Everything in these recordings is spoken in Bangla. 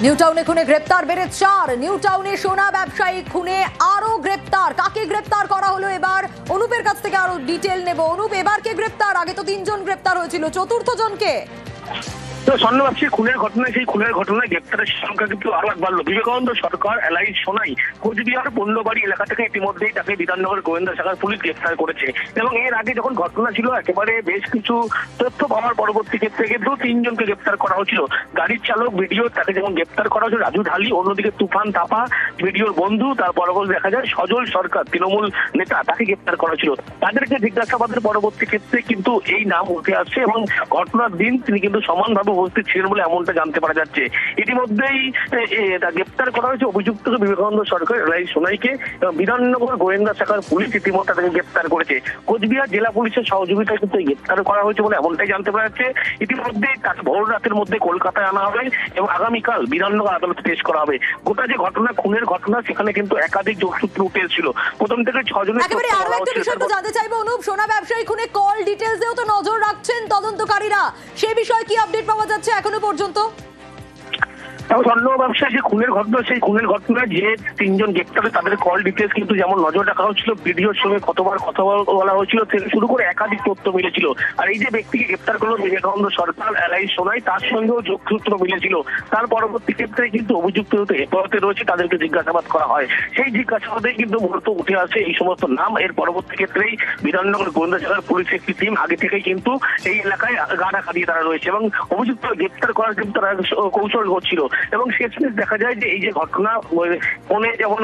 নিউ টাউনে খুনে গ্রেপ্তার বেড়ে 4। নিউ টাউনে সোনা ব্যবসায়ী খুনে আরো গ্রেপ্তার। কাকে গ্রেপ্তার করা হলো এবার? অনুপের কাছ থেকে আরো ডিটেল নেব। অনুপ, এবার কে গ্রেপ্তার? আগে তো 3 জন গ্রেপ্তার হয়েছিল, চতুর্থ জনকে? স্বর্ণ ব্যবসায়ী খুনের ঘটনায় সেই খুনের ঘটনায় গ্রেপ্তারের সংখ্যা কিন্তু আরো এক বাড়লো। বিবেকানন্দ সরকার এলাই সোনাই কোচবিহার পণ্যবাড়ি এলাকা থেকে ইতিমধ্যেই তাকে বিধাননগর গোয়েন্দা শাখার পুলিশ গ্রেপ্তার করেছে। এবং এর আগে যখন ঘটনা ছিল একেবারে বেশ কিছু তথ্য পাওয়ার পরবর্তী ক্ষেত্রে কিন্তু 3 জনকে গ্রেপ্তার করা হয়েছিল। গাড়ির চালক ভিডিও তাকে যেমন গ্রেপ্তার করা হয়েছিল রাজু ঢালি, অন্যদিকে তুফান থাপা ভিডিওর বন্ধু, তার পরবর্তী দেখা যায় সজল সরকার তৃণমূল নেতা, তাকে গ্রেপ্তার করা ছিল। তাদেরকে জিজ্ঞাসাবাদের পরবর্তী ক্ষেত্রে কিন্তু এই নাম উঠে আসছে এবং ঘটনার দিন তিনি কিন্তু সমানভাবে উপস্থিত ছিলেন বলে এমনটা জানতে পারা যাচ্ছে। ইতিমধ্যেই গ্রেপ্তার করা হয়েছে অভিযুক্ত বিবেকানন্দ সরকার এলাই সোনাইকে। বিধাননগর গোয়েন্দা শাখার পুলিশ ইতিমধ্যে তাকে গ্রেপ্তার করেছে। কোচবিহার জেলা পুলিশের সহযোগিতায় কিন্তু গ্রেপ্তার করা হয়েছে বলে এমনটাই জানতে পারা যাচ্ছে। ইতিমধ্যে তাকে ভোর রাতের মধ্যে কলকাতায় আনা হবে এবং আগামীকাল বিধাননগর আদালতে পেশ করা হবে। গোটা যে ঘটনা, খুনের ঘটনা, সেখানে কিন্তু একাধিক যোগসূত্র উঠে এসেছিল। প্রথম থেকে 6 জনের একেবারে আরো একটা বিষয় তো জানতে চাইবো অনুপ, সোনা ব্যবসায়ী খুনে কল ডিটেইলসেও তো নজর রাখছেন তদন্তকারীরা, সেই বিষয়ে কি আপডেট পাওয়া যাচ্ছে এখনো পর্যন্ত? স্বর্ণ ব্যবসায় যে খুনের ঘটনা, সেই খুনের ঘটনায় যে 3 জন গ্রেপ্তার তাদের কল ডিটেলস কিন্তু যেমন নজর রাখা হচ্ছিল, ভিডিওর সঙ্গে কতবার কথা বলা হয়েছিল থেকে শুরু করে একাধিক তথ্য মিলেছিল। আর এই যে ব্যক্তিকে গ্রেপ্তার করলো বিবেকানন্দ সরকার এলাই সোনাই, তার সঙ্গেও যোগসূত্র মিলেছিল। তার পরবর্তী ক্ষেত্রে কিন্তু অভিযুক্ত হেফাজতে রয়েছে, তাদেরকে জিজ্ঞাসাবাদ করা হয়। সেই জিজ্ঞাসাবাদে কিন্তু মূলত উঠে আসে এই সমস্ত নাম। এর পরবর্তী ক্ষেত্রেই বিধাননগর গোয়েন্দা শাখার পুলিশের একটি টিম আগে থেকেই কিন্তু এই এলাকায় গা ঢাকা দিয়ে তারা রয়েছে এবং অভিযুক্ত গ্রেপ্তার করার কিন্তু তারা কৌশল করছিল। এবং শেষমেশ দেখা যায় যে এই যে ঘটনা, ফোনে যেমন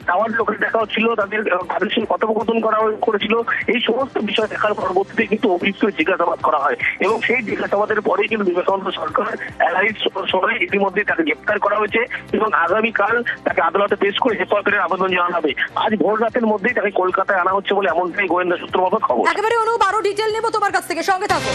টাওয়ার লোকের দেখা হচ্ছিল, তাদের সঙ্গে কথোপকথন করেছিল, এই সমস্ত বিষয় দেখার পরবর্তীতে কিন্তু অভিযুক্ত জিজ্ঞাসাবাদ করা হয় এবং সেই জিজ্ঞাসাবাদের পরেই কিন্তু বিবেকানন্দ সরকার এলাই সোনাই ইতিমধ্যে তাকে গ্রেপ্তার করা হয়েছে এবং আগামীকাল তাকে আদালতে পেশ করে হেফাজতের আবেদন জানানো হবে। আজ ভোর রাতের মধ্যেই তাকে কলকাতায় আনা হচ্ছে বলে এমনটাই গোয়েন্দা সূত্র মারফত খবর। একেবারে অনুপ, আরো ডিটেল নেব তোমার কাছ থেকে, সঙ্গে থাকো।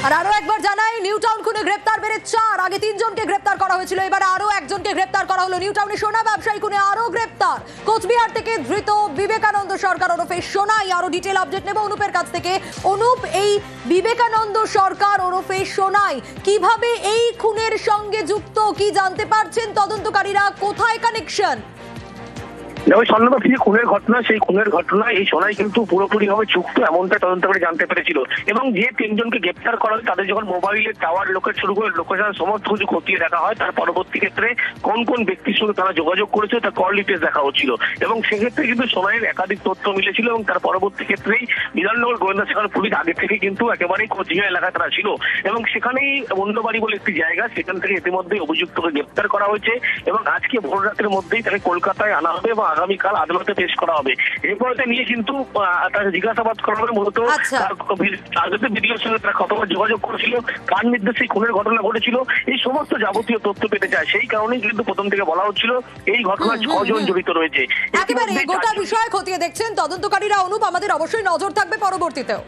আর আরো একবার জানাই, নিউ টাউন খুনে গ্রেপ্তার বেড়ে 4। আগে 3 জনকে গ্রেপ্তার করা হয়েছিল, এবার আরো একজনকে গ্রেপ্তার করা হলো। নিউ টাউনে সোনা ব্যবসায়ী খুনে আরো গ্রেপ্তার। কোচবিহার থেকে ধৃত বিবেকানন্দ সরকার ওরফে সোনাই। আরো ডিটেল আপডেট নেব অনুপের কাছ থেকে। অনুপ, এই বিবেকানন্দ সরকার ওরফে সোনাই কিভাবে এই খুনের সঙ্গে যুক্ত, কি জানতে পারছেন তদন্তকারীরা? কোথায় কানেকশন? স্বর্ণ ব্যবসায়ী খুনের ঘটনা, সেই খুনের ঘটনায় এই সোনাই কিন্তু পুরোপুরি ভাবে যুক্ত এমনটা তদন্ত করে জানতে পেরেছিল। এবং যে 3 জনকে গ্রেপ্তার করা হয় তাদের যখন মোবাইলের টাওয়ার লোকের শুরু করে লোকেশন সমস্ত কিছু খতিয়ে দেখা হয়, তার পরবর্তী ক্ষেত্রে কোন কোন ব্যক্তির সঙ্গে তারা যোগাযোগ করেছে তার কল ডিটেলস দেখা হচ্ছিল এবং সেক্ষেত্রে কিন্তু সোনাইয়ের একাধিক তথ্য মিলেছিল এবং তার পরবর্তী ক্ষেত্রেই বিধাননগর গোয়েন্দা শাখার পুলিশ আগে থেকে কিন্তু একেবারেই কোচবিহার এলাকায় তারা ছিল এবং সেখানেই বন্যবাড়ি বলে একটি জায়গা, সেখান থেকে ইতিমধ্যেই অভিযুক্তকে গ্রেপ্তার করা হয়েছে এবং আজকে ভোর রাতের মধ্যেই তাকে কলকাতায় আনা হবে এবং আগামীকাল আদালতে পেশ করা হবে। এরপরে নিয়ে কিন্তু তাকে জিজ্ঞাসাবাদ করা হবে মূলত ভিডিওর সঙ্গে তারা কতবার যোগাযোগ করেছিল, কার নির্দেশে খুনের ঘটনা ঘটেছিল, এই সমস্ত যাবতীয় তথ্য পেতে চায়। সেই কারণেই কিন্তু প্রথম থেকে বলা হচ্ছিল এই ঘটনায় 6 জন জড়িত রয়েছে। একেবারে গোটা বিষয় খতিয়ে দেখছেন তদন্তকারীরা অনুপ, আমাদের অবশ্যই নজর থাকবে পরবর্তীতেও।